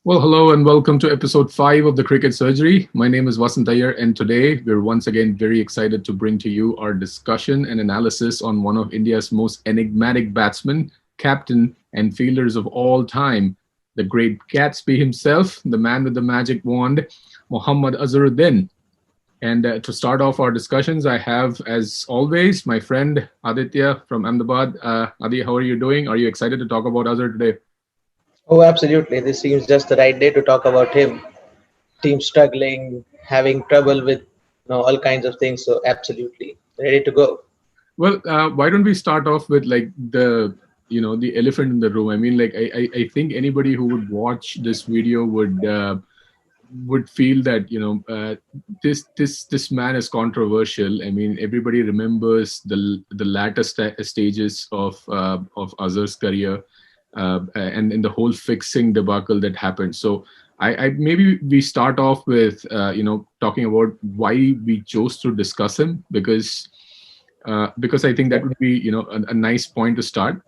Well, hello and welcome to episode 5 of the Cricket Surgery. My name is Vasant Iyer, and today we're once again very excited to bring to you our discussion and analysis on one of India's most enigmatic batsmen, captain, and fielders of all time, the great Gatsby himself, the man with the magic wand, Mohammad Azharuddin. And to start off our discussions, I have, as always, my friend Aditya from Ahmedabad. Adi, how are you doing? Are you excited to talk about Azhar today? Oh, absolutely. This seems just the right day to talk about him. Team struggling, having trouble with all kinds of things. So, absolutely. Ready to go. Well, why don't we start off with like the elephant in the room? I mean, like I think anybody who would watch this video would feel that this man is controversial. I mean, everybody remembers the latter stages of Azhar's career, and the whole fixing debacle that happened. So I maybe we start off with talking about why we chose to discuss him, because I think that would be a nice point to start.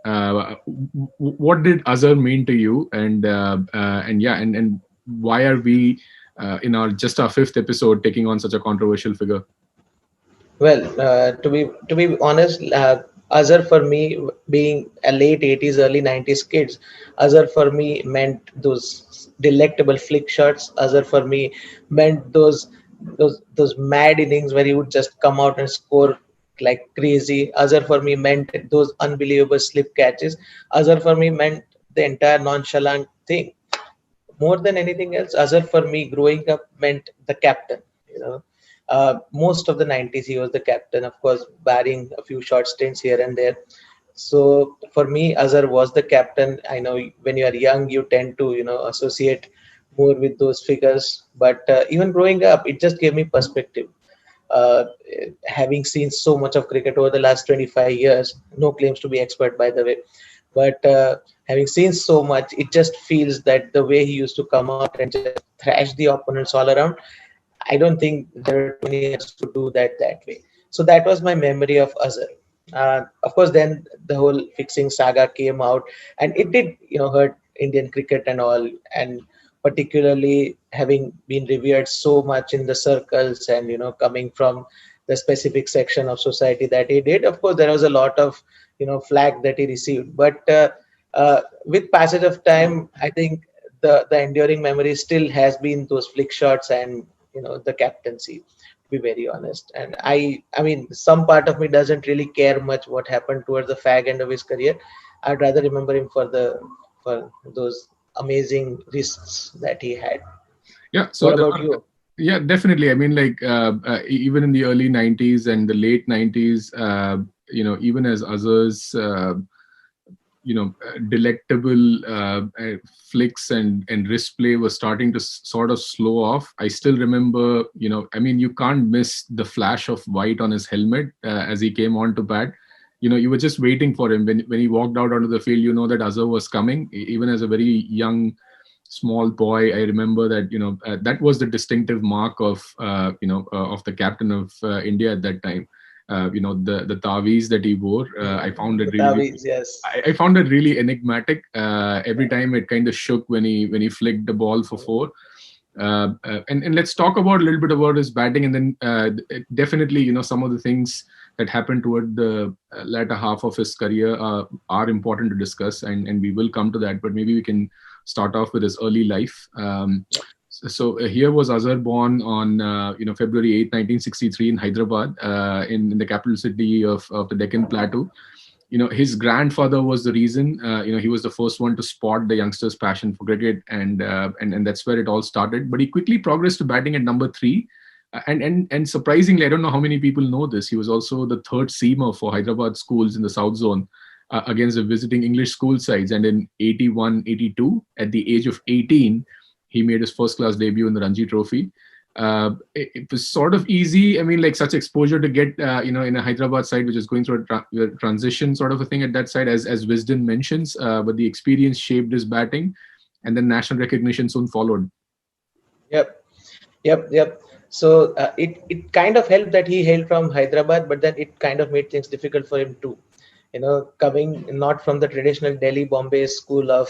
What did Azhar mean to you, and why are we in our fifth episode taking on such a controversial figure? Well, to be honest, Azhar for me, being a late 80s, early 90s kids, Azhar for me meant those delectable flick shots. Azhar for me meant those mad innings where he would just come out and score like crazy. Azhar for me meant those unbelievable slip catches. Azhar for me meant the entire nonchalant thing. More than anything else, Azhar for me growing up meant the captain. You know, most of the 90s he was the captain, of course, barring a few short stints here and there. So for me, Azhar was the captain. I know when you are young, you tend to associate more with those figures, but even growing up, it just gave me perspective. Uh, Having seen so much of cricket over the last 25 years, no claims to be expert, by the way, but having seen so much, it just feels that the way he used to come out and just thrash the opponents all around, I don't think there are too many others who do that way. So that was my memory of Azhar. Of course, then the whole fixing saga came out, and it did, hurt Indian cricket and all, and particularly having been revered so much in the circles, and coming from the specific section of society that he did. Of course, there was a lot of flag that he received, but with passage of time, I think the enduring memory still has been those flick shots and the captaincy, to be very honest. And I mean, some part of me doesn't really care much what happened towards the fag end of his career. I'd rather remember him for those amazing risks that he had. Yeah, so What about you? yeah, definitely. I mean, like even in the early '90s and the late '90s, even as Azhar's delectable flicks and wrist play was starting to sort of slow off. I still remember, I mean, you can't miss the flash of white on his helmet as he came on to bat. You were just waiting for him when he walked out onto the field. You know that Azhar was coming. Even as a very young small boy, I remember that that was the distinctive mark of the captain of India at that time. The taweez that he wore. I found it The really Tavis, yes. I found it really enigmatic. Every time it kind of shook when he flicked the ball for four. And let's talk about a little bit about his batting, and then definitely some of the things that happened toward the latter half of his career are important to discuss, and we will come to that. But maybe we can start off with his early life. So here was Azhar born on February 8, 1963 in Hyderabad, in the capital city of the Deccan Plateau. His grandfather was the reason. He was the first one to spot the youngster's passion for cricket, and that's where it all started. But he quickly progressed to batting at number three. And surprisingly, I don't know how many people know this, he was also the third seamer for Hyderabad schools in the South Zone against the visiting English school sides. And in 81, 82, at the age of 18, he made his first class debut in the Ranji Trophy. It was sort of easy. I mean, like such exposure to get, in a Hyderabad side, which is going through a transition sort of a thing at that side, as Wisden mentions. But the experience shaped his batting, and then national recognition soon followed. Yep, yep. So it kind of helped that he hailed from Hyderabad, but then it kind of made things difficult for him too. coming not from the traditional Delhi Bombay school of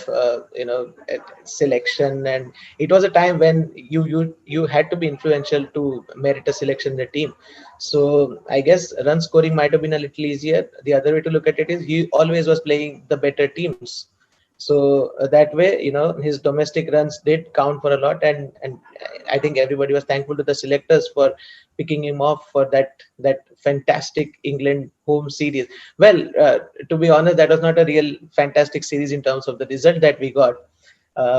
selection. And it was a time when you had to be influential to merit a selection in the team. So I guess run scoring might have been a little easier. The other way to look at it is he always was playing the better teams. So that way, his domestic runs did count for a lot, and I think everybody was thankful to the selectors for picking him off for that fantastic England home series. Well, to be honest, that was not a real fantastic series in terms of the result that we got,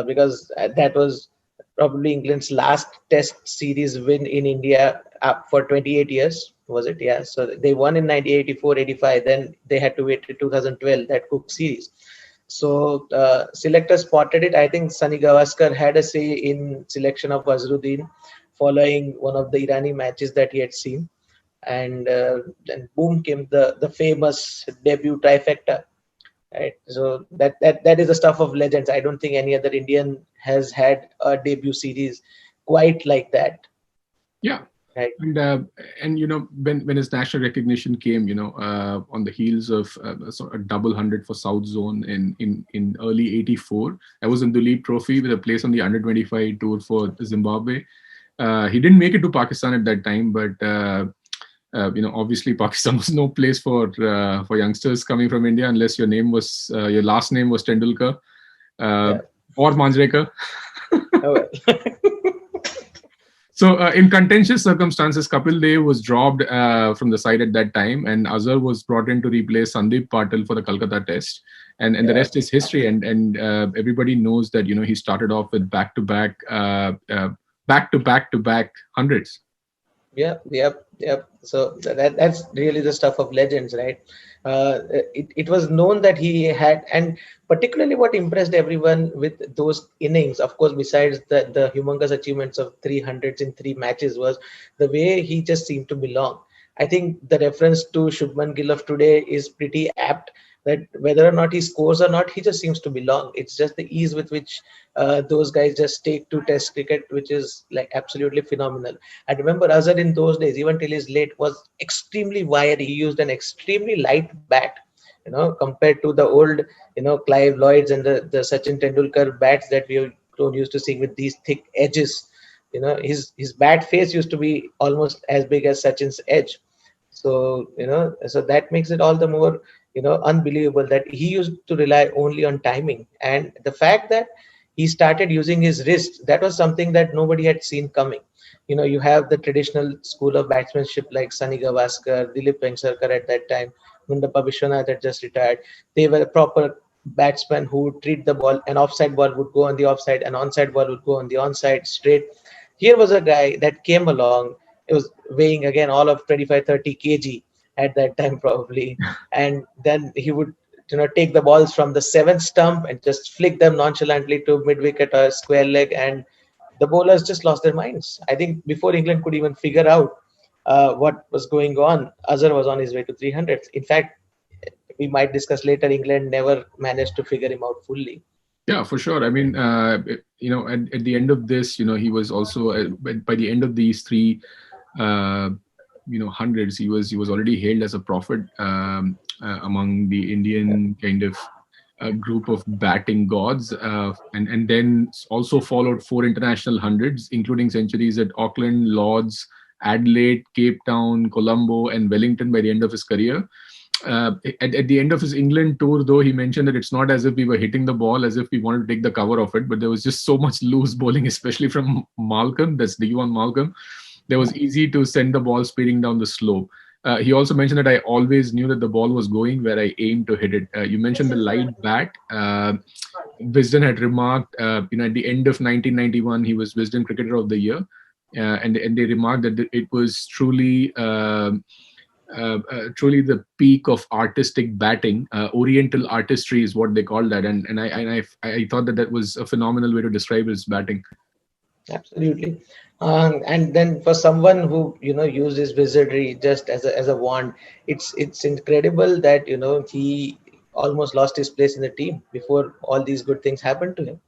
because that was probably England's last Test series win in India for 28 years. Was it? Yeah. So they won in 1984, 85. Then they had to wait till 2012, that Cook series. So selectors spotted it. I think Sunny Gavaskar had a say in selection of Azharuddin following one of the Irani matches that he had seen. And then boom came the famous debut trifecta. Right. So that is the stuff of legends. I don't think any other Indian has had a debut series quite like that. Yeah. Right. And when his national recognition came, on the heels of a double hundred for South Zone in early '84, I was in the Duleep Trophy with a place on the under-25 tour for Zimbabwe. He didn't make it to Pakistan at that time, but obviously Pakistan was no place for youngsters coming from India unless your last name was Tendulkar or Manjrekar. Oh, well. So in contentious circumstances, Kapil Dev was dropped from the side at that time, and Azhar was brought in to replace Sandeep Patil for the Kolkata Test, and the rest is history. And everybody knows that he started off with back-to-back hundreds. Yep. So that's really the stuff of legends, right? It was known that he had, and particularly what impressed everyone with those innings, of course, besides the humongous achievements of 300s in 3 matches, was the way he just seemed to belong. I think the reference to Shubman Gill of today is pretty apt, that whether or not he scores or not, he just seems to belong. It's just the ease with which those guys just take to Test cricket, which is like absolutely phenomenal. I remember Azhar in those days, even till his late, was extremely wiry. He used an extremely light bat, compared to the old, Clive Lloyds and the Sachin Tendulkar bats that we grown used to seeing with these thick edges. His bat face used to be almost as big as Sachin's edge. So so that makes it all the more unbelievable that he used to rely only on timing, and the fact that he started using his wrist, that was something that nobody had seen coming. You have the traditional school of batsmanship like Sunny Gavaskar, Dilip Vengsarkar at that time, Gundappa Vishwanath had just retired. They were proper batsmen who would treat the ball. An offside ball would go on the offside, an onside ball would go on the onside straight. Here was a guy that came along. It was weighing again all of 25-30 kg at that time probably, and then he would take the balls from the seventh stump and just flick them nonchalantly to mid wicket or square leg, and the bowlers just lost their minds. I think before England could even figure out what was going on, Azhar was on his way to 300. In fact, we might discuss later, England never managed to figure him out fully. Yeah, for sure. I mean, at the end of this, he was also by the end of these three, hundreds, he was already hailed as a prophet among the Indian kind of group of batting gods, and then also followed 4 international hundreds, including centuries at Auckland, Lords, Adelaide, Cape Town, Colombo, and Wellington by the end of his career. At the end of his England tour, though, he mentioned that it's not as if we were hitting the ball as if we wanted to take the cover of it, but there was just so much loose bowling, especially from Malcolm, that's Dion Malcolm. That was easy to send the ball speeding down the slope. He also mentioned that I always knew that the ball was going where I aimed to hit it. You mentioned the light bat. Wisden had remarked, at the end of 1991, he was Wisden Cricketer of the Year, and they remarked that it was truly the peak of artistic batting. Oriental artistry is what they call that, and I thought that was a phenomenal way to describe his batting. Absolutely. And then for someone who uses wizardry just as a wand, it's incredible that he almost lost his place in the team before all these good things happened to him.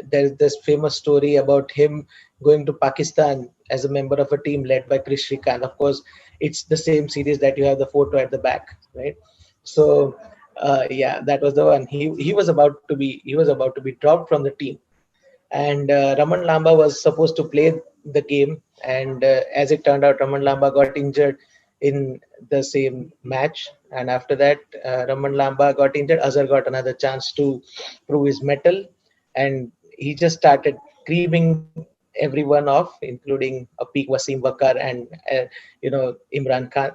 There's this famous story about him going to Pakistan as a member of a team led by Krish Shrikant. Of course, it's the same series that you have the photo at the back, right? So yeah, that was the one. He was about to be dropped from the team, and Raman Lamba was supposed to play the game, and as it turned out, Raman Lamba got injured in the same match, and after that, Raman Lamba got injured. Azhar got another chance to prove his mettle, and he just started creaming everyone off, including a peak Wasim Bakar and Imran Khan.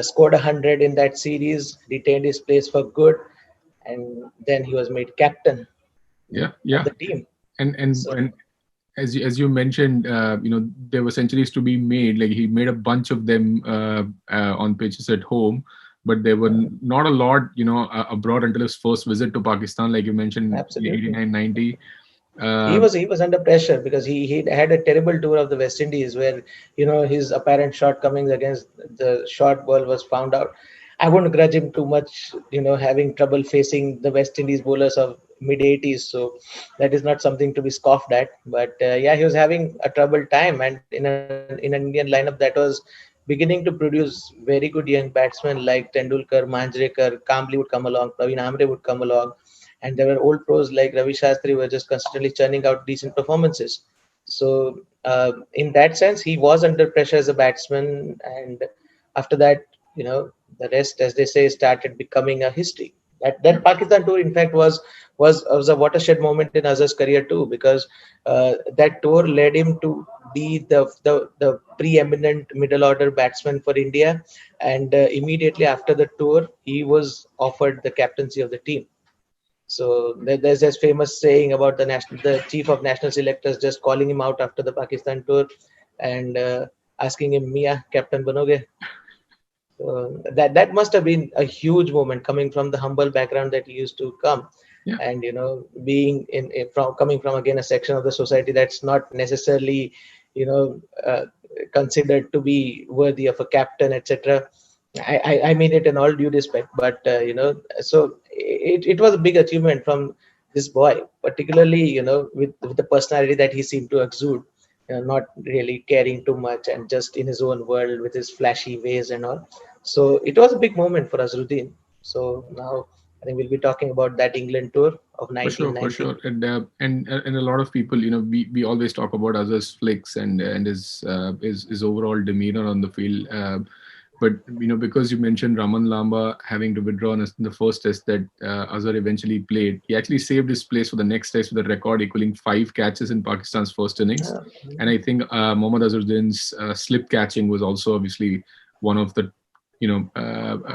Scored 100 in that series, retained his place for good, and then he was made captain Yeah, of yeah. the team. And So as you mentioned, there were centuries to be made. Like he made a bunch of them on pitches at home, but there were not a lot, abroad until his first visit to Pakistan, like you mentioned, in absolutely. 89, 90. He Uh, was he was under pressure because he had a terrible tour of the West Indies where his apparent shortcomings against the short ball was found out. I wouldn't grudge him too much, having trouble facing the West Indies bowlers of mid 80s. So that is not something to be scoffed at. But yeah, he was having a troubled time, and in an Indian lineup that was beginning to produce very good young batsmen like Tendulkar, Manjrekar, Kambli would come along, Praveen Amre would come along, and there were old pros like Ravi Shastri were just constantly churning out decent performances. So in that sense, he was under pressure as a batsman, and after that, the rest, as they say, started becoming a history. That Pakistan tour, in fact, was a watershed moment in Azhar's career too, because that tour led him to be the preeminent middle order batsman for India, and immediately after the tour, he was offered the captaincy of the team. So there's this famous saying about the chief of national selectors just calling him out after the Pakistan tour and asking him, "Mia, captain banoge?" So that must have been a huge moment coming from the humble background that he used to come, yeah, and being from coming from again a section of the society that's not necessarily you know uh, considered to be worthy of a captain, etc. I mean it in all due respect, but so it was a big achievement from this boy, particularly with the personality that he seemed to exude, not really caring too much and just in his own world with his flashy ways and all. So it was a big moment for Azharuddin. So now I think we'll be talking about that England tour of for sure, for 1990. sure. And a lot of people, we always talk about Azhar's flicks and his overall demeanor on the field. But because you mentioned Raman Lamba having to withdraw in the first test that Azhar eventually played, he actually saved his place for the next test with a record equaling 5 catches in Pakistan's first innings. Uh, And I think Mohammad Azharuddin's slip catching was also obviously one of the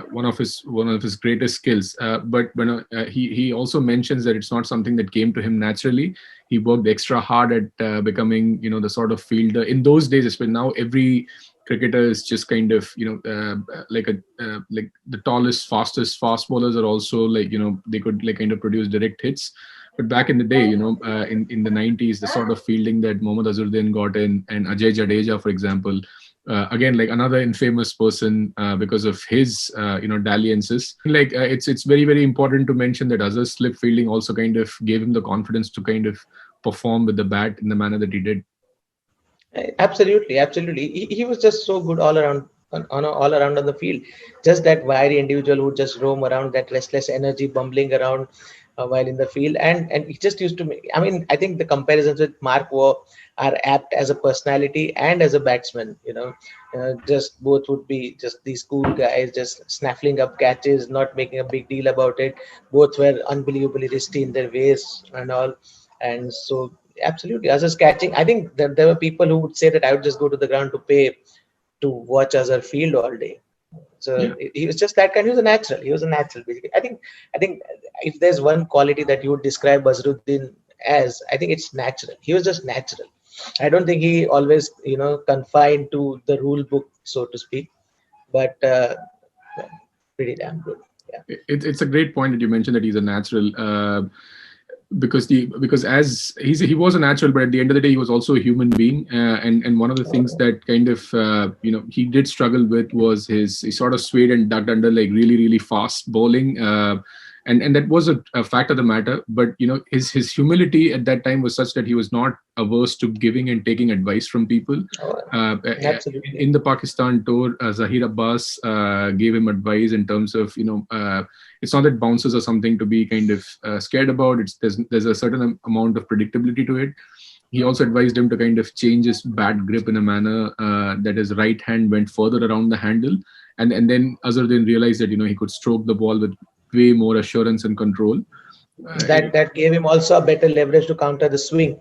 one of his greatest skills. But when he also mentions that it's not something that came to him naturally. He worked extra hard at becoming the sort of fielder in those days. Especially now, every cricketer is just kind of like the tallest, fastest fast bowlers are also like they could like kind of produce direct hits. But back in the day, in the 90s, the sort of fielding that Mohammad Azharuddin got in, and Ajay Jadeja, for example, again like another infamous person because of his dalliances. Like it's very very important to mention that Azhar's slip fielding also kind of gave him the confidence to kind of perform with the bat in the manner that he did. Absolutely, absolutely. He was just so good all around all around on the field. Just that wiry individual who just roam around, that restless energy bumbling around while in the field, and he just used to make. I mean, I think the comparisons with Mark Waugh are apt as a personality and as a batsman. Just both would be just these cool guys, just snaffling up catches, not making a big deal about it. Both were unbelievably risky in their ways and all, and so absolutely, as a catching, I think that there were people who would say that I would just go to the ground to pay to watch as a field all day. So Yeah, he was just that kind. He was a natural. He was a natural, basically. I think if there's one quality that you would describe Azharuddin as, I think it's natural. He was just natural. I don't think he always, confined to the rule book, so to speak. But pretty damn good. Yeah. it's a great point that you mentioned that he's a natural. Because as he was a natural, but at the end of the day he was also a human being, and one of the things that kind of he did struggle with was he sort of swayed and ducked under like really really fast bowling, and that was a fact of the matter. But his humility at that time was such that he was not averse to giving and taking advice from people. Oh, In absolutely. the Pakistan tour, Zahir Abbas gave him advice in terms of, it's not that bounces are something to be kind of scared about. There's a certain amount of predictability to it. He also advised him to kind of change his bat grip in a manner that his right hand went further around the handle, and then Azharuddin realized that he could stroke the ball with way more assurance and control. Uh, That gave him also a better leverage to counter the swing,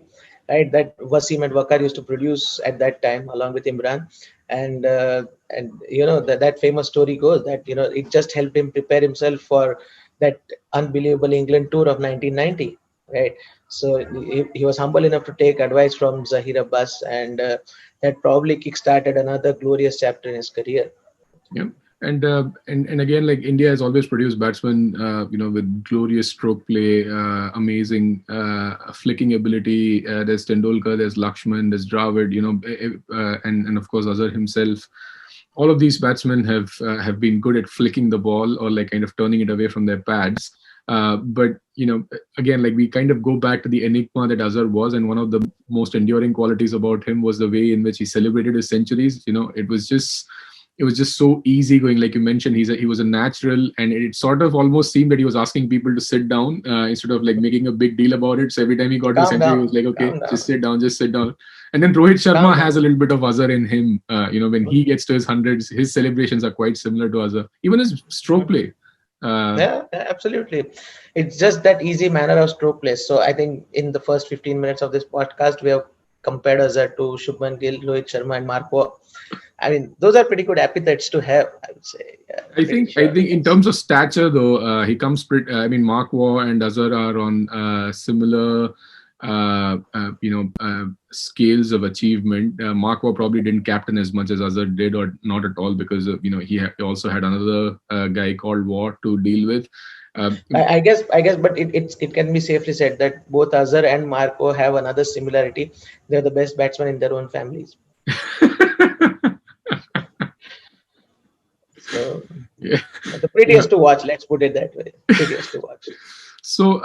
right? That Wasim and Wakar used to produce at that time along with Imran, and that famous story goes that it just helped him prepare himself for that unbelievable England tour of 1990, right? So he was humble enough to take advice from Zahir Abbas, and that probably kickstarted another glorious chapter in his career. Yeah, and again, like India has always produced batsmen, with glorious stroke play, amazing flicking ability. There's Tendulkar, there's Lakshman, there's Dravid, and of course Azhar himself. All of these batsmen have been good at flicking the ball or like kind of turning it away from their pads. But again, like we kind of go back to the enigma that Azhar was, and one of the most enduring qualities about him was the way in which he celebrated his centuries. It was just so easy going, like you mentioned. He was a natural, and it sort of almost seemed that he was asking people to sit down instead of like making a big deal about it. So every time he got to the Calm century, he down, was like, okay, calm just down, sit down, just sit down. And then Rohit Sharma calm has a down. little bit of Azhar in him. When he gets to his hundreds, his celebrations are quite similar to Azhar. Even his stroke play. Uh, Yeah, absolutely. It's just that easy manner of stroke play. So I think in the first 15 minutes of this podcast, we have compared Azhar to Shubman Gill, Rohit Sharma, and Mark Waugh. I mean, those are pretty good epithets to have, I would say. Yeah, I pretty think I sure. think in Yes. terms of stature though, he comes pretty. I mean, Mark Waugh and Azhar are on similar, scales of achievement. Mark Waugh probably didn't captain as much as Azhar did, or not at all, because he also had another guy called Waugh to deal with. Uh, I guess, but it can be safely said that both Azhar and Marco have another similarity. They're the best batsmen in their own families. So yeah. the Yeah. prettiest to watch, let's put it that way. Prettiest to watch. So,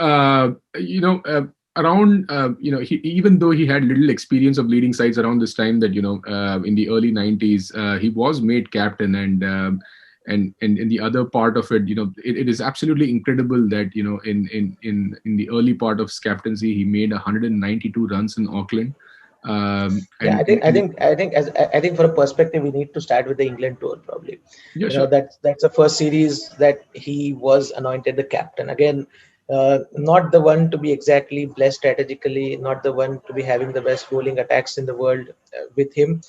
around, even though he had little experience of leading sides around this time, that, in the early 90s, he was made captain. And in the other part of it, it is absolutely incredible that, in the early part of his captaincy, he made 192 runs in Auckland. Yeah, I And, think I think I think as I think for a perspective, we need to start with the England tour probably. yeah, sure. That's the first series that he was anointed the captain. Again, not the one to be exactly blessed strategically, not the one to be having the best bowling attacks in the world with him.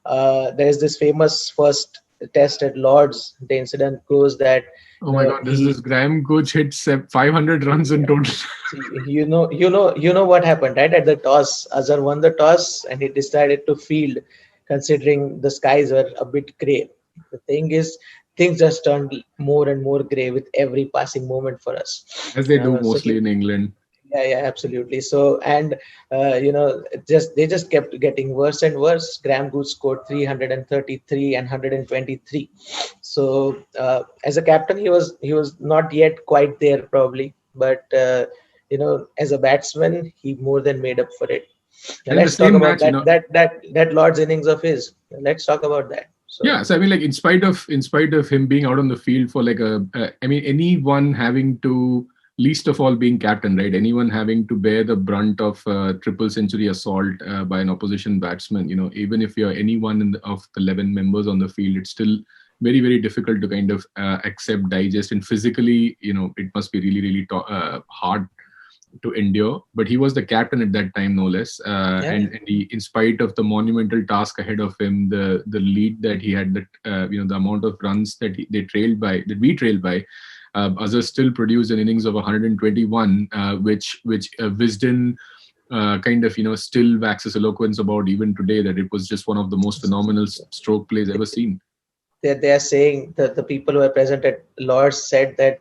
There is this famous first test at Lords. The incident goes that Oh my God, this he. Graham Gooch hit 500 runs in total. See, you know what happened, right? At the toss, Azhar won the toss and he decided to field, considering the skies were a bit grey. The thing is, things just turned more and more grey with every passing moment for us. As they do So mostly in England. yeah, absolutely. So, and they just kept getting worse and worse. Graham Gooch scored 333 and 123. So, as a captain, he was not yet quite there probably, but as a batsman, he more than made up for it. Now, And in the let's talk same about match, that Lord's innings of his. Let's talk about that. yeah. So. So I mean, like in spite of him being out on the field for like I mean, anyone having to, least of all being captain, right? Anyone having to bear the brunt of triple century assault by an opposition batsman. Even if you're anyone of the 11 members on the field, it's still very, very difficult to kind of accept, digest, and physically, it must be really, really hard to endure. But he was the captain at that time, no less. And in spite of the monumental task ahead of him, the lead that he had, that the amount of runs that we trailed by, Azhar still produced an innings of 121, which Wisden kind of still waxes eloquence about even today, that it was just one of the most phenomenal stroke plays ever seen. They are saying that the people who were present at Lord's said that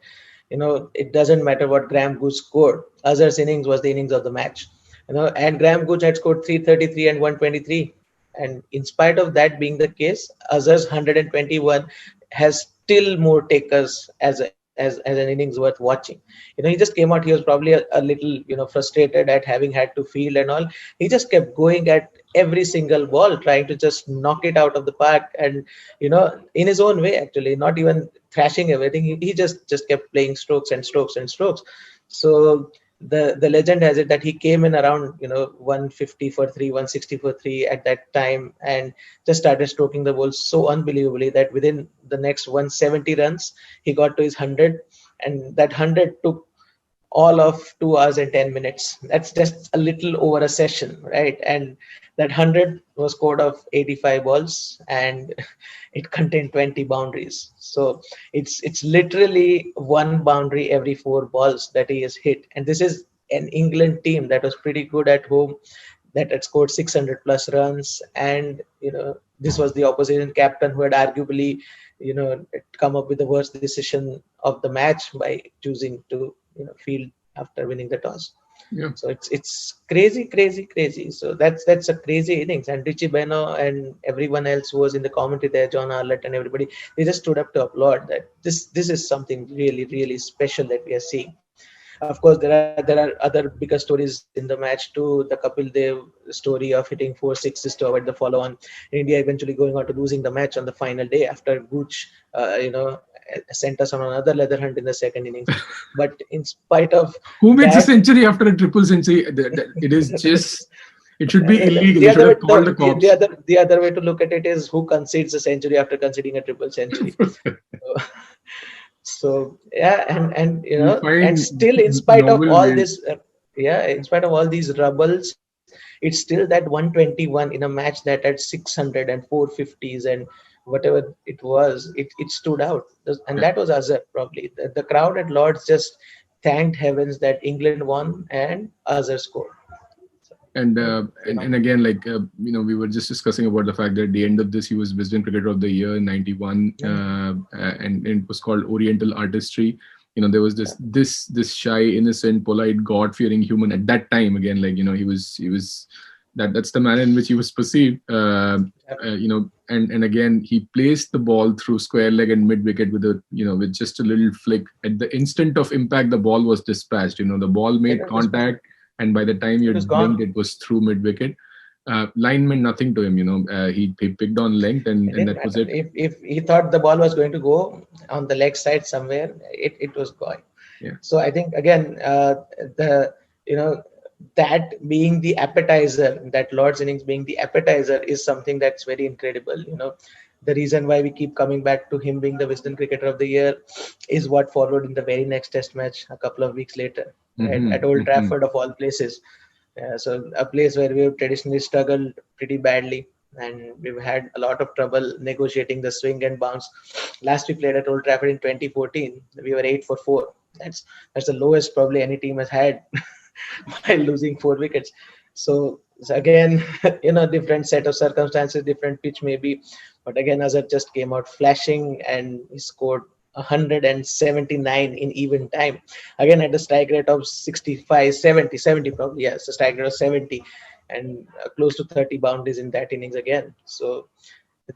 it doesn't matter what Graham Gooch scored. Azhar's innings was the innings of the match. And Graham Gooch had scored 333 and 123. And in spite of that being the case, Azhar's 121 has still more takers as as an innings worth watching. He just came out. He was probably a little frustrated at having had to field and all. He just kept going at every single ball, trying to just knock it out of the park, and in his own way, actually, not even thrashing everything. He just kept playing strokes and strokes and strokes. So the legend has it that he came in around 150 for 3, 160 for 3 at that time, and just started stroking the ball so unbelievably that within the next 170 runs he got to his 100, and that 100 took all of 2 hours and 10 minutes. That's just a little over a session, right? And that 100 was scored of 85 balls, and it contained 20 boundaries. So it's literally one boundary every 4 balls that he has hit. And this is an England team that was pretty good at home, that had scored 600 plus runs. And this was the opposition captain who had arguably come up with the worst decision of the match by choosing to field after winning the toss. Yeah. So it's crazy, crazy, crazy. So that's a crazy innings. And Richie Beno and everyone else who was in the commentary there, John Arlott and everybody, they just stood up to applaud that this is something really, really special that we are seeing. Of course, there are other bigger stories in the match too. The Kapil Dev story of hitting 4 sixes to avoid the follow-on. India eventually going out to losing the match on the final day after Gooch, sent us on another leather hunt in the second innings. But in spite of Who makes a that, century after a triple century? It is just, it should be illegal. the They should other way, have called the cops. the other way to look at it is who concedes a century after conceding a triple century. So yeah, and You and find still, in spite of novel all ways. this, in spite of all these rubbles, it's still that 121 in a match that had 600 and 450s and whatever it was. It stood out, and Yeah. that was Azhar probably. The crowd at Lords just thanked heavens that England won and Azhar scored. So, And yeah, and phenomenal. again, like we were just discussing about the fact that at the end of this, he was Wisden Cricketer of the Year in '91, Yeah, and it was called Oriental Artistry. There was this shy, innocent, polite, God-fearing human at that time. Again, like he was that's the manner in which he was perceived. yeah, And again, he placed the ball through square leg and mid wicket with with just a little flick. At the instant of impact, the ball was dispatched. The ball it made was just contact, and by the time it you was blinked, gone. it was through mid wicket. Line meant nothing to him. He picked on length, It and didn't that was matter. it. If he thought the ball was going to go on the leg side somewhere, it was going. Yeah. So I think again, the you know that being the appetizer, that Lord's innings being the appetizer, is something that's very incredible. The reason why we keep coming back to him being the Wisden Cricketer of the Year is what followed in the very next Test match a couple of weeks later, right, Hmm. at Old Hmm. Trafford of all places. So a place where we've traditionally struggled pretty badly, and we've had a lot of trouble negotiating the swing and bounce. Last we played at Old Trafford in 2014, we were 8 for 4. That's the lowest probably any team has had while losing 4 wickets. So again, different set of circumstances, different pitch maybe, but again, Azhar just came out flashing, and he scored 179 in even time. Again, at a strike rate of 65, 70 probably. Yes, a strike rate of 70, and close to 30 boundaries in that innings again. So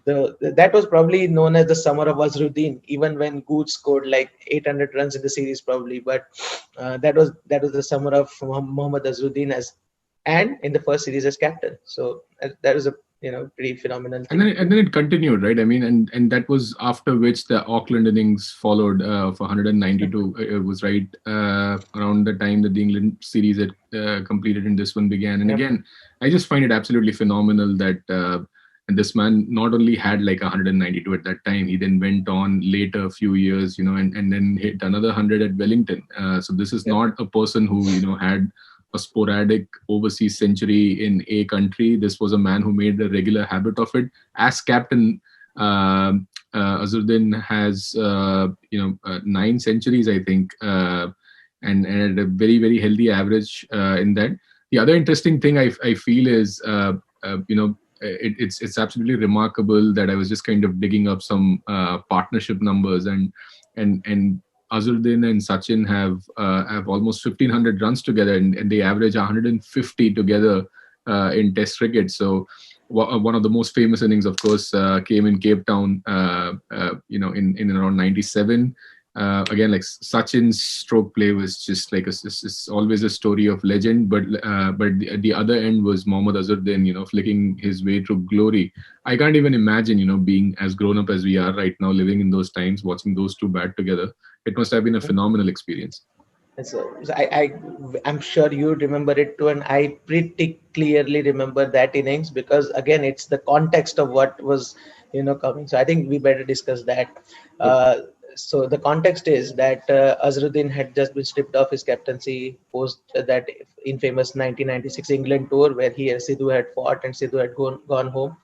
that was probably known as the summer of Azharuddin, even when Gooch scored like 800 runs in the series probably. But that was the summer of Mohammad Azharuddin and in the first series as captain. So that was a pretty phenomenal And thing. then it continued, right? I mean, and that was after which the Auckland innings followed for 192. It was right around the time that the England series had completed and this one began. And Yep. again, I just find it absolutely phenomenal that and this man not only had like 192 at that time, he then went on later a few years, and then hit another 100 at Wellington. So this is Yep. not a person who had a sporadic overseas century in a country. This was a man who made a regular habit of it. As captain, Azharuddin has 9 centuries, I think, and a very, very healthy average in that. The other interesting thing I feel is it's absolutely remarkable that I was just kind of digging up some partnership numbers, and Azharuddin and Sachin have almost 1,500 runs together, and they average 150 together in Test cricket. So one of the most famous innings, of course, came in Cape Town, in around '97. Again, like Sachin's stroke play was just like it's always a story of legend. But the other end was Mohammad Azharuddin, flicking his way through glory. I can't even imagine, being as grown up as we are right now, living in those times, watching those two bat together. It must have been a phenomenal experience. I'm sure you remember it too, and I pretty clearly remember that innings because again, it's the context of what was, coming. So I think we better discuss that. Good. Uh, so the context is that Azharuddin had just been stripped of his captaincy post that infamous 1996 England tour where he and Sidhu had fought and Sidhu had gone home.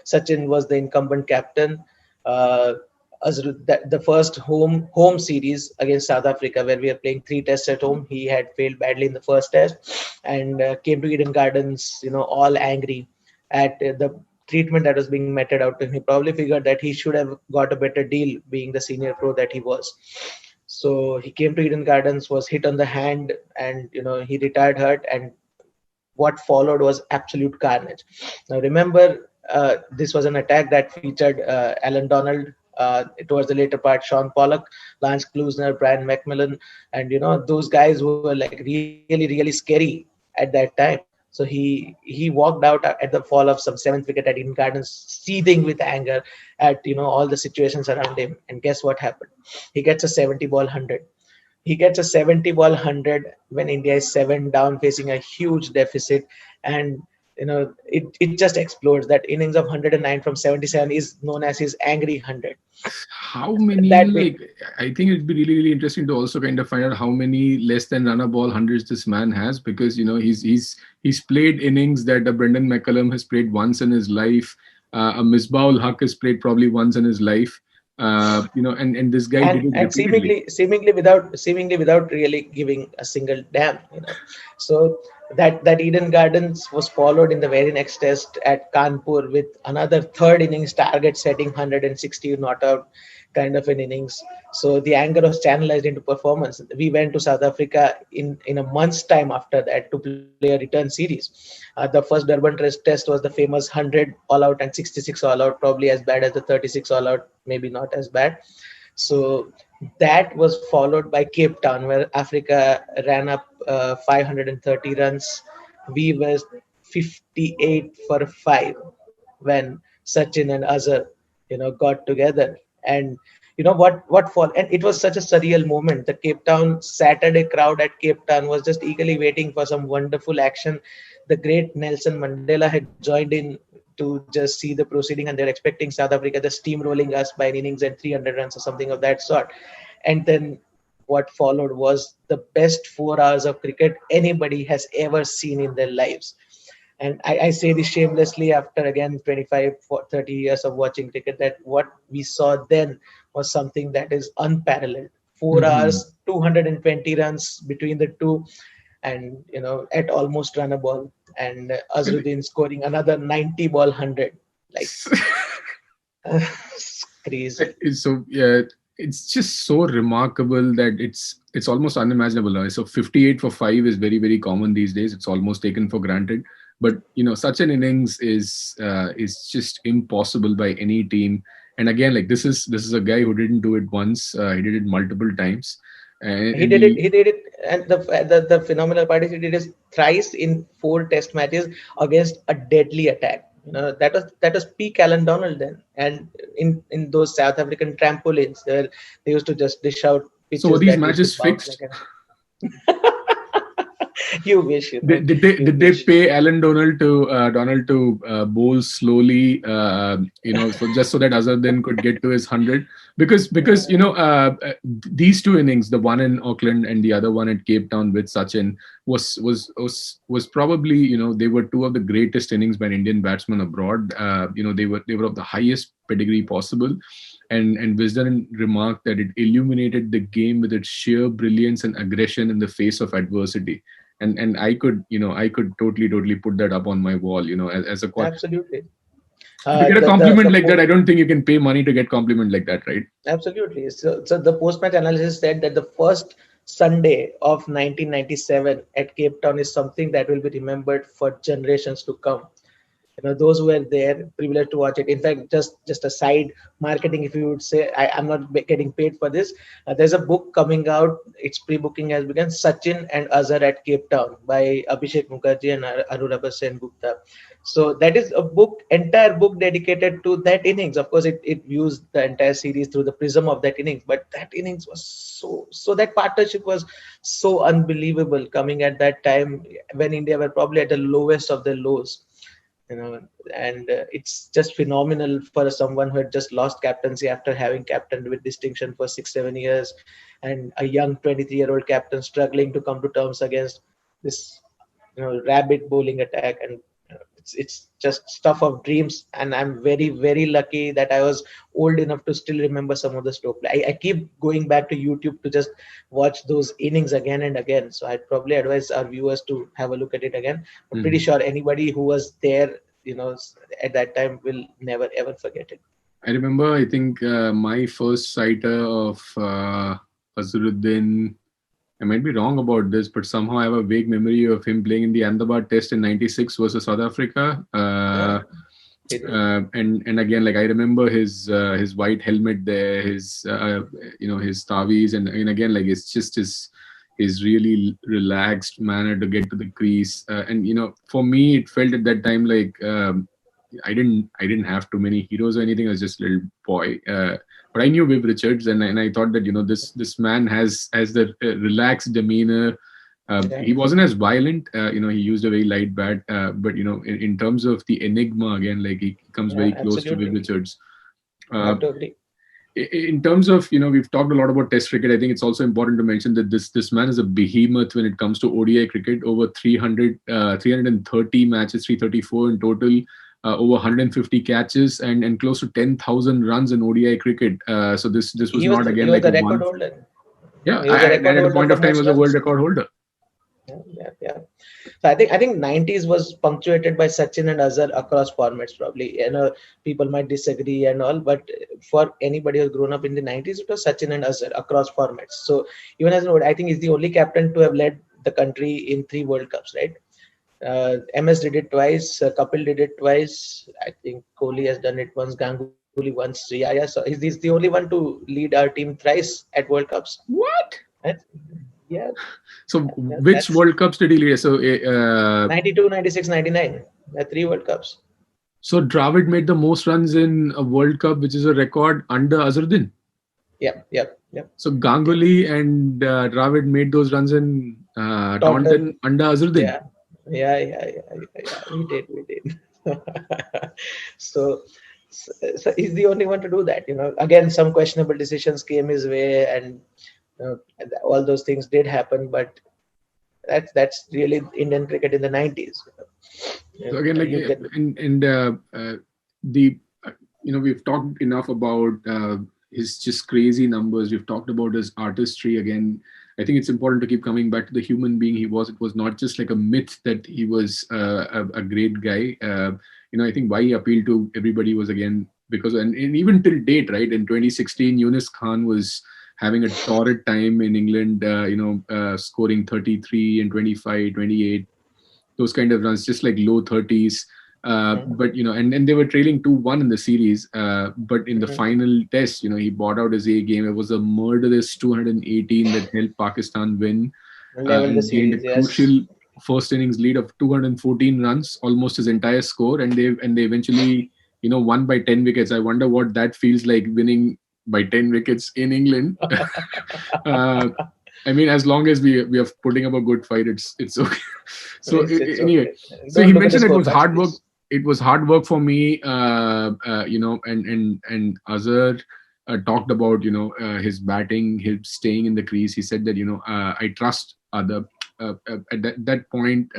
Sachin was the incumbent captain. Uh, the first home series against South Africa, where we are playing three tests at home, he had failed badly in the first test, and came to Eden Gardens, all angry at the treatment that was being meted out to him. He probably figured that he should have got a better deal, being the senior pro that he was. So he came to Eden Gardens, was hit on the hand, and he retired hurt, and what followed was absolute carnage. Now, remember, this was an attack that featured Alan Donald. Towards the later part, Sean Pollock, Lance Klusner, Brian McMillan, and those guys were like really, really scary at that time. So he walked out at the fall of some seventh wicket at Eden Gardens, seething with anger at all the situations around him. And guess what happened? He gets a 70 ball 100. He gets a 70 ball 100 when India is 7 down, facing a huge deficit. And, it just explodes. That innings of 109 from 77 is known as his angry 100. How many, That way, I think it'd be really, really interesting to also kind of find out how many less than run a ball hundreds this man has, because he's played innings that a Brendan McCullum has played once in his life, a Misbah-ul Haq has played probably once in his life, and this guy did it and repeatedly. seemingly without really giving a single damn. So that Eden Gardens was followed in the very next test at Kanpur with another third innings target setting 160 not out kind of an innings. So the anger was channelized into performance. We went to South Africa in a month's time after that to play a return series. The first Durban test was the famous 100 all out and 66 all out, probably as bad as the 36 all out, maybe not as bad. So that was followed by Cape Town, where Africa ran up 530 runs. We were 58 for 5 when Sachin and Azhar, got together. And what fall, and it was such a surreal moment. The Cape Town Saturday crowd at Cape Town was just eagerly waiting for some wonderful action. The great Nelson Mandela had joined in to just see the proceeding, and they're expecting South Africa just steamrolling us by an innings and 300 runs or something of that sort. And then what followed was the best 4 hours of cricket anybody has ever seen in their lives. And I say this shamelessly after again 25 30 years of watching cricket, that what we saw then was something that is unparalleled. 4 hours, 220 runs between the two, and at almost run a ball, and Azharuddin scoring another 90 ball 100. Like, crazy. So yeah, it's just so remarkable that it's almost unimaginable now. So 58 for 5 is very, very common these days. It's almost taken for granted. But such an innings is just impossible by any team. And again, like this is a guy who didn't do it once. He did it multiple times. He And did it. He did it, and the phenomenal part is he did it thrice in 4 Test matches against a deadly attack. That was peak Alan Donald then, and in those South African trampolines, they used to just dish out so were pitches these that used to matches bounce fixed? like a. You wish, Did you they wish. pay Alan Donald to bowl slowly, so just so that Azharuddin could get to his 100? Because these two innings, the one in Auckland and the other one at Cape Town with Sachin, was probably, they were two of the greatest innings by an Indian batsman abroad. They were of the highest pedigree possible. And Wisden remarked that it illuminated the game with its sheer brilliance and aggression in the face of adversity. And I could totally put that up on my wall, as a Absolutely. to get a The compliment like that. I don't think you can pay money to get compliment like that, right? Absolutely. So the post-match analysis said that the first Sunday of 1997 at Cape Town is something that will be remembered for generations to come. those who were there privileged to watch it. In fact, just a side marketing, if you would say, I'm not getting paid for this. There's a book coming out. Its pre-booking has begun. Sachin and Azhar at Cape Town by Abhishek Mukherjee and Arulabha Sen Gupta. So that is a book, entire book dedicated to that innings. Of course, it views the entire series through the prism of that innings, but that innings was so that partnership was so unbelievable coming at that time when India were probably at the lowest of the lows. And it's just phenomenal for someone who had just lost captaincy after having captained with distinction for 6-7 years, and a young 23-year-old captain struggling to come to terms against this rapid bowling attack. And it's just stuff of dreams, and I'm very, very lucky that I was old enough to still remember some of the stroke play. I keep going back to YouTube to just watch those innings again and again, so I'd probably advise our viewers to have a look at it again. I'm pretty sure anybody who was there at that time will never ever forget it. I remember, I think my first sighter of Azharuddin, I might be wrong about this, but somehow I have a vague memory of him playing in the Ahmedabad Test in '96 versus South Africa. And again, like I remember his white helmet there, his his tavis, and again, like it's just his really relaxed manner to get to the crease. And for me, it felt at that time like I didn't have too many heroes or anything. I was just a little boy. But I knew Viv Richards, and I thought that this man has the relaxed demeanor. He wasn't as violent. He used a very light bat. But in terms of the enigma, again, like he comes very close to Viv Richards. I have to agree. In terms of we've talked a lot about Test cricket. I think it's also important to mention that this man is a behemoth when it comes to ODI cricket. Over 330 matches, 334 in total. Over 150 catches and close to 10,000 runs in ODI cricket. So this was not again like a record holder. Yeah, and at a point of time was a world record holder. Yeah. So I think 90s was punctuated by Sachin and Azhar across formats. Probably, people might disagree and all, but for anybody who's grown up in the 90s, it was Sachin and Azhar across formats. So even as I think he's the only captain to have led the country in 3 World Cups, right? MS did it twice, Kapil did it twice. I think Kohli has done it once, Ganguly once. Yeah. So he's the only one to lead our team thrice at World Cups. What? Yeah. So which World Cups did he lead? So 92, 96, 99. 3 World Cups. So Dravid made the most runs in a World Cup, which is a record under Azharuddin. Yep. So Ganguly and Dravid made those runs in Taunton under Azharuddin. Yeah. We did. So he's the only one to do that. Again, some questionable decisions came his way, and all those things did happen. But that's really Indian cricket in the 90s. So again, like we've talked enough about his just crazy numbers. We've talked about his artistry. Again, I think it's important to keep coming back to the human being he was. It was not just like a myth that he was a great guy. I think why he appealed to everybody was again because, and even till date, right? In 2016, Yunus Khan was having a torrid time in England, scoring 33 and 25, 28, those kind of runs, just like low 30s. But and they were trailing 2-1 in the series, but in the final test, he bought out his A game. It was a murderous 218 that helped Pakistan win and gained a crucial first innings lead of 214 runs, almost his entire score, and they eventually won by 10 wickets. I wonder what that feels like, winning by 10 wickets in England. I mean, as long as we are putting up a good fight, it's okay. So anyway, okay. So he mentioned it was hard work. It was hard work for me, and Azhar talked about his batting, his staying in the crease. He said that I trust other at that point.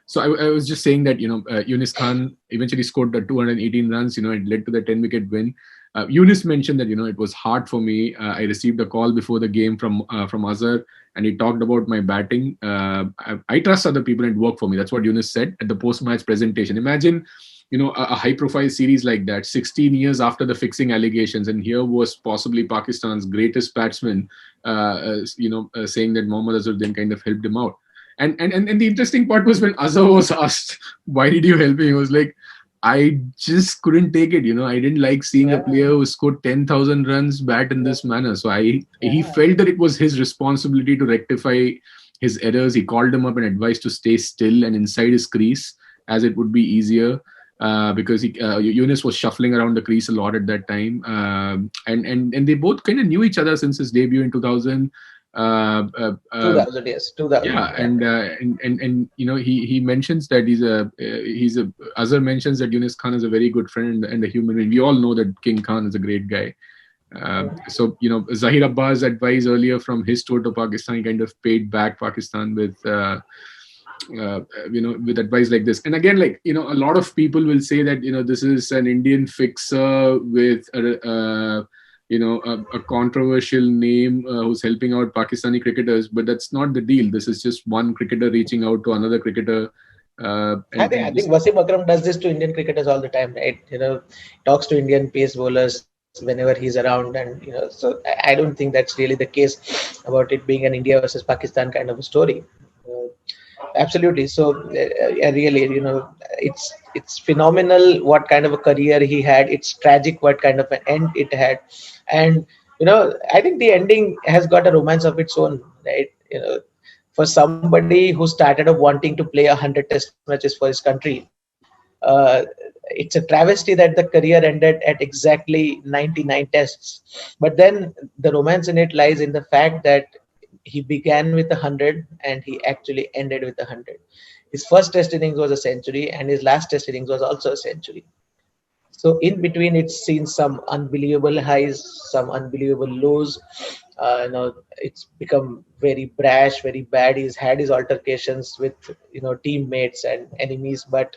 So I was just saying that Yunus Khan eventually scored the 218 runs. It led to the 10-wicket win. Yunus mentioned that it was hard for me. I received a call before the game from Azhar, and he talked about my batting. I trust other people and it worked for me. That's what Yunus said at the post-match presentation. Imagine, a high-profile series like that, 16 years after the fixing allegations, and here was possibly Pakistan's greatest batsman, saying that Mohammad Azharuddin kind of helped him out. And the interesting part was when Azhar was asked, "Why did you help me?" He was like, "I just couldn't take it. I didn't like seeing a player Yeah, who scored 10,000 runs bat in yeah, this manner." So he yeah. felt that it was his responsibility to rectify his errors. He called him up and advised to stay still and inside his crease, as it would be easier. Because Yunus was shuffling around the crease a lot at that time, and they both kind of knew each other since his debut in 2000. Uh, uh, uh, 2000, yes, 2000. yeah, Yeah, and he mentions that he's a Azhar mentions that Yunus Khan is a very good friend and a human being. We all know that King Khan is a great guy. So Zahir Abbas' advice earlier from his tour to Pakistan, he kind of paid back Pakistan with advice like this. And again, like a lot of people will say that this is an Indian fixer with a controversial name who's helping out Pakistani cricketers, but that's not the deal. This is just one cricketer reaching out to another cricketer, I and think just Wasim Akram does this to Indian cricketers all the time, right? Talks to Indian pace bowlers whenever he's around, and so I don't think that's really the case about it being an India versus Pakistan kind of a story. Uh, Absolutely. So really, it's phenomenal what kind of a career he had. It's tragic what kind of an end it had, and I think the ending has got a romance of its own, right? For somebody who started off wanting to play 100 test matches for his country, it's a travesty that the career ended at exactly 99 tests. But then the romance in it lies in the fact that he began with 100 and he actually ended with 100. His first test innings was a century, and his last test innings was also a century. So in between, it's seen some unbelievable highs, some unbelievable lows. It's become very brash, very bad. He's had his altercations with teammates and enemies, but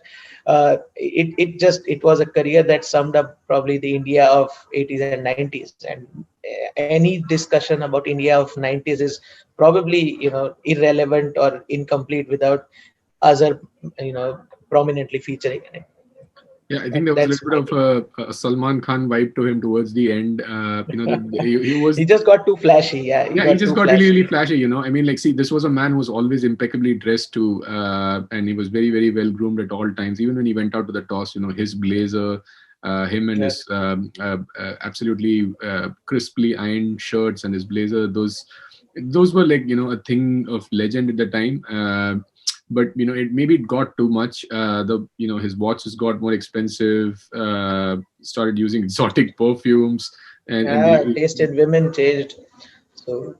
it was a career that summed up probably the India of 80s and 90s. And any discussion about India of 90s is probably irrelevant or incomplete without Azhar prominently featuring in it. yeah, I think there was a That's little my bit take. of a Salman Khan vibe to him towards the end. That he was. He just got too flashy. Yeah, he Yeah, he got just too got really, really flashy. flashy. I mean, like, see, this was a man who was always impeccably dressed too, and he was very, very well groomed at all times. Even when he went out to the toss, his blazer, him and Yeah, his absolutely crisply ironed shirts and his blazer, those were like a thing of legend at the time. But it got too much. The his watches got more expensive. Started using exotic perfumes, and yeah, taste in women changed. So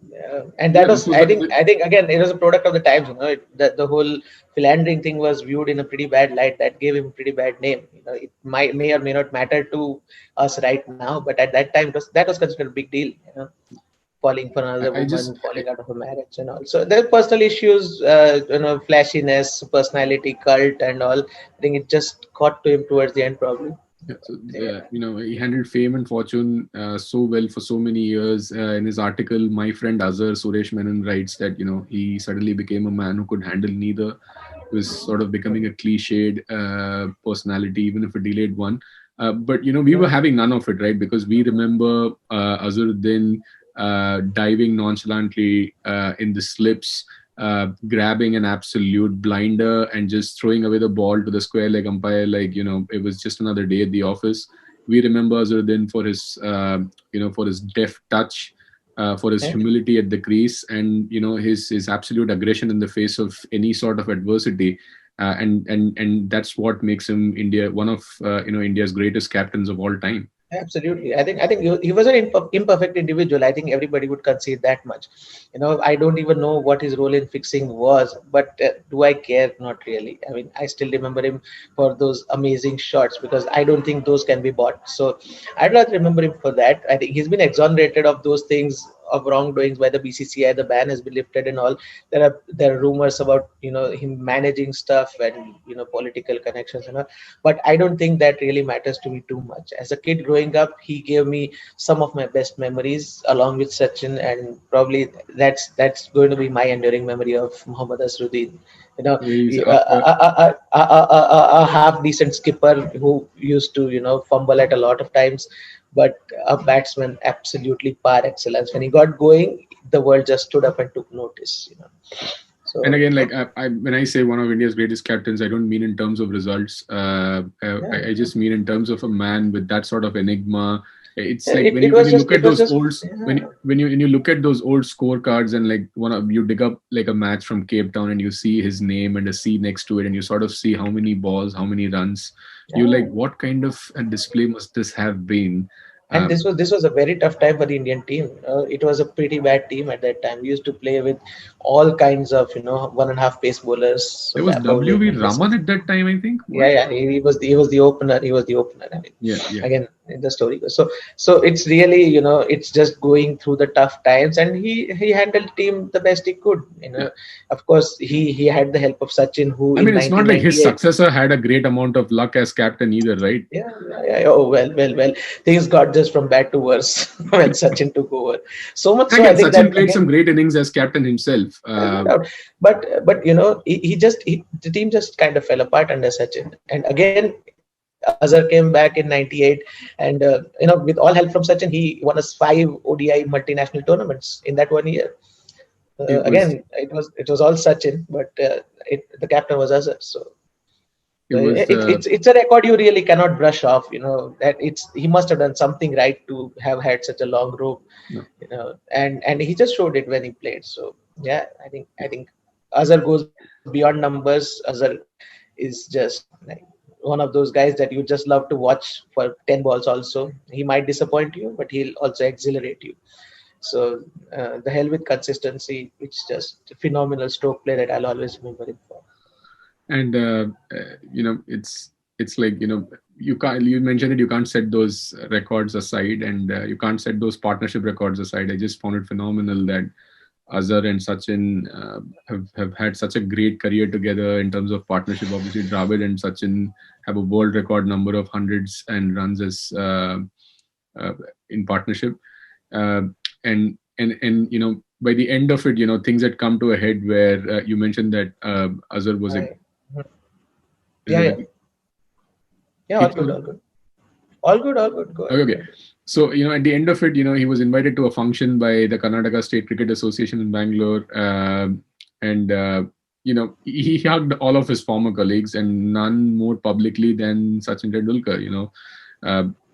and yeah, that this was, was I think again it was a product of the times. The whole philandering thing was viewed in a pretty bad light. That gave him a pretty bad name. It may or may not matter to us right now, but at that time that was considered a big deal. Falling for another I just woman, falling out of a marriage, and all. So there are personal issues, flashiness, personality, cult, and all. I think it just got to him towards the end, probably. yeah, so, Yeah, he handled fame and fortune so well for so many years. In his article, my friend Azhar Suresh Menon writes that he suddenly became a man who could handle neither. He was sort of becoming a cliched personality, even if a delayed one. But we were yeah, having none of it, right? Because we remember Azharuddin diving nonchalantly in the slips, grabbing an absolute blinder and just throwing away the ball to the square leg umpire like it was just another day at the office. We remember Azharuddin for his for his deft touch, for his yeah. humility at the crease, and his absolute aggression in the face of any sort of adversity. And that's what makes him one of India's greatest captains of all time. Absolutely. I think he was an imperfect individual. I think everybody would concede that much. I don't even know what his role in fixing was, but do I care? Not really. I mean, I still remember him for those amazing shots because I don't think those can be bought. So I'd rather remember him for that. I think he's been exonerated of those things, of wrongdoings by the BCCI. The ban has been lifted and all. There are rumors about him managing stuff and political connections and all, but I don't think that really matters to me too much. As a kid growing up, he gave me some of my best memories along with Sachin, and probably that's going to be my enduring memory of Mohammad Azharuddin. He's A half decent skipper who used to fumble at a lot of times, but a batsman absolutely par excellence. When he got going, the world just stood up and took notice. And So again, like when I say one of India's greatest captains, I don't mean in terms of results. I yeah, just mean in terms of a man with that sort of enigma. It's like it when was you just look at it was those just old yeah. when you look at those old scorecards, and like one of you dig up like a match from Cape Town and you see his name and a C next to it, and you sort of see how many balls, how many runs. You're like, Yeah. what kind of a display must this have been? And Um, this was a very tough time for the Indian team. It was a pretty bad team at that time. We used to play with all kinds of 1.5 pace bowlers, so there was bowling W.V. and this. Raman at that time, I think. Yeah, What? yeah, he was the opener. He was the opener. I mean, Yeah, yeah. again, in the story goes. So it's really, it's just going through the tough times, and he handled the team the best he could. Yeah. Of course, he had the help of Sachin, who I in mean, it's not like his 1998. successor had a great amount of luck as captain either, right? Yeah, yeah, yeah. Oh, well. Things got just from bad to worse when Sachin took over. So much And so, I again, think Sachin that played some again, great innings as captain himself. no doubt. But the team just kind of fell apart under Sachin. And again, Azhar came back in '98, and with all help from Sachin, he won us 5 ODI multinational tournaments in that one year. It was, Again, it was all Sachin, but the captain was Azhar. So it was. it's a record you really cannot brush off. That he must have done something right to have had such a long rope. No. And he just showed it when he played. So yeah, I think Azhar goes beyond numbers. Azhar is just like one of those guys that you just love to watch for 10 balls. Also, he might disappoint you, but he'll also exhilarate you. So the hell with consistency. It's just a phenomenal stroke play that I'll always remember him for. And it's like, you can't, you mentioned it, you can't set those records aside, and you can't set those partnership records aside. I just found it phenomenal that Azhar and Sachin have had such a great career together in terms of partnership. Obviously, Dravid and Sachin have a world record number of hundreds and runs as uh, in partnership. Uh, and by the end of it, things had come to a head where you mentioned that Azhar was a. I, Mhm. Is Yeah, it yeah, okay? yeah. All Keep good, going. all good, all good, all good. Go Okay, ahead, go okay. ahead. So, at the end of it, he was invited to a function by the Karnataka State Cricket Association in Bangalore. And, he hugged all of his former colleagues, and none more publicly than Sachin Tendulkar.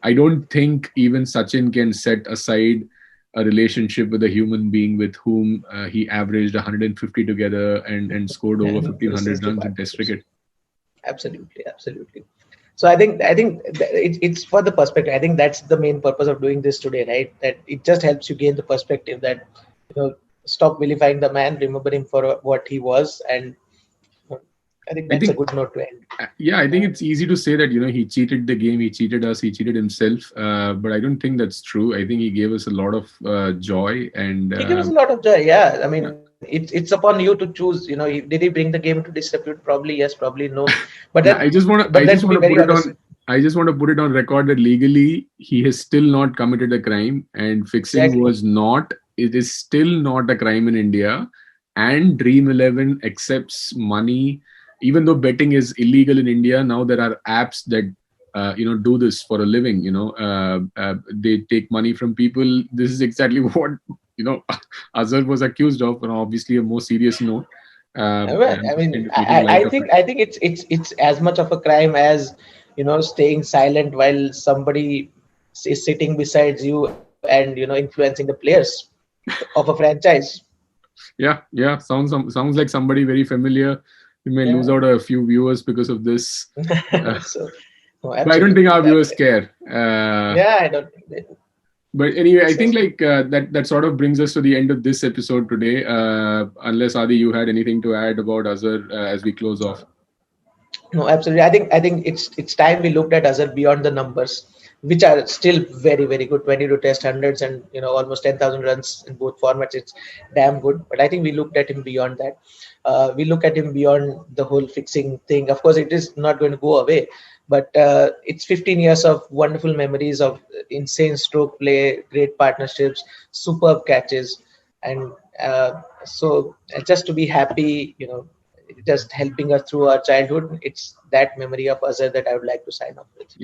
I don't think even Sachin can set aside a relationship with a human being with whom he averaged 150 together and scored over And 1,500 360 runs in Test partnerships. cricket. Absolutely, absolutely. So I think it's for the perspective. I think that's the main purpose of doing this today, right? That it just helps you gain the perspective that stop vilifying the man, remember him for what he was, and uh, I think I that's a think good note to end. Yeah, I think it's easy to say that he cheated the game, he cheated us, he cheated himself. But I don't think that's true. I think he gave us a lot of joy, and He gives us a lot of joy. Yeah, I yeah. mean, it's upon you to choose. Did he bring the game into disrepute? Probably yes, probably no. But Now, then, but I then just to be want to very put it honest, on. I just want to put it on record that legally he has still not committed a crime, and fixing exactly. was not. It is still not a crime in India, and Dream 11 accepts money, even though betting is illegal in India. Now there are apps that do this for a living. They take money from people. This is exactly what Azhar was accused of, on obviously a more serious note. Well, I'm I just kind mean, of making light I of think it. I think it's as much of a crime as staying silent while somebody is sitting beside you and influencing the players of a franchise. Yeah, yeah. Sounds like somebody very familiar. We may lose Yeah. out a few viewers because of this, uh, So, no, but I don't think absolutely. our viewers care. Yeah, I don't think they do. But anyway, I think So. like that sort of brings us to the end of this episode today. Unless Adi, you had anything to add about Azhar as we close off. No, absolutely. I think it's time we looked at Azhar beyond the numbers, which are still very very good. 22 test hundreds and almost 10,000 runs in both formats. It's damn good. But I think we looked at him beyond that. We look at him beyond the whole fixing thing. Of course, it is not going to go away. But it's 15 years of wonderful memories of insane stroke play, great partnerships, superb catches, and so just to be happy, just helping us through our childhood. It's that memory of Azhar that I would like to sign off with.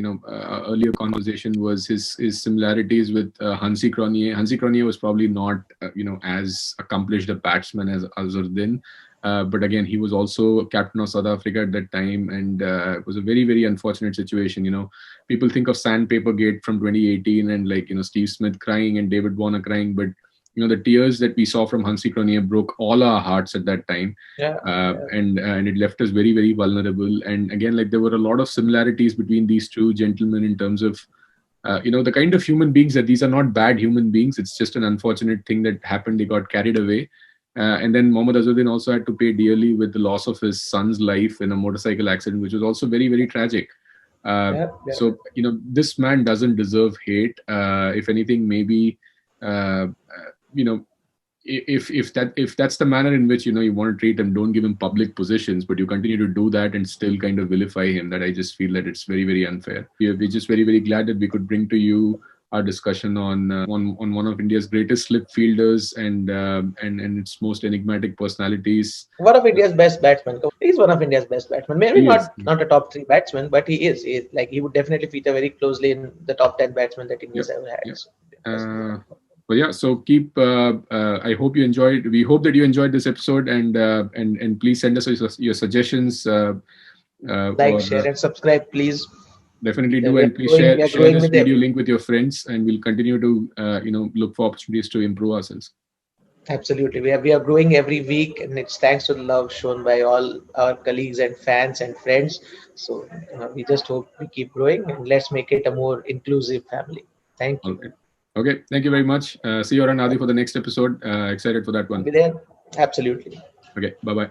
Earlier conversation was his similarities with Hansi Cronje. Hansi Cronje was probably not as accomplished a batsman as Azharuddin, But again, he was also captain of South Africa at that time, and it was a very, very unfortunate situation. People think of Sandpaper Gate from 2018 and Steve Smith crying and David Warner crying, but the tears that we saw from Hansi Cronje broke all our hearts at that time. Yeah, and it left us very, very vulnerable. And again, there were a lot of similarities between these two gentlemen in terms of the kind of human beings that these are not bad human beings. It's just an unfortunate thing that happened. They got carried away. And then Mohammad Azharuddin also had to pay dearly with the loss of his son's life in a motorcycle accident, which was also very, very tragic. So, this man doesn't deserve hate. If anything, maybe, if that's the manner in which you want to treat him, don't give him public positions, but you continue to do that and still kind of vilify him. That I just feel that it's very, very unfair. We're just very, very glad that we could bring to you our discussion on one of India's greatest slip fielders and its most enigmatic personalities. One of India's best batsmen. He's one of India's best batsmen. Maybe not a top 3 batsman, but he is. He would definitely feature very closely in the top 10 batsmen that India's ever had. Yeah. But yeah, so keep. I hope you enjoyed. We hope that you enjoyed this episode, and please send us your suggestions. Share, and subscribe, please. Definitely do, and please share this video link with your friends, and we'll continue to look for opportunities to improve ourselves. Absolutely, we are growing every week, and it's thanks to the love shown by all our colleagues and fans and friends. So we just hope we keep growing, and let's make it a more inclusive family. Thank you. Okay, thank you very much. See you around, Adi, for the next episode. Excited for that one. Be there. Absolutely. Okay, bye-bye.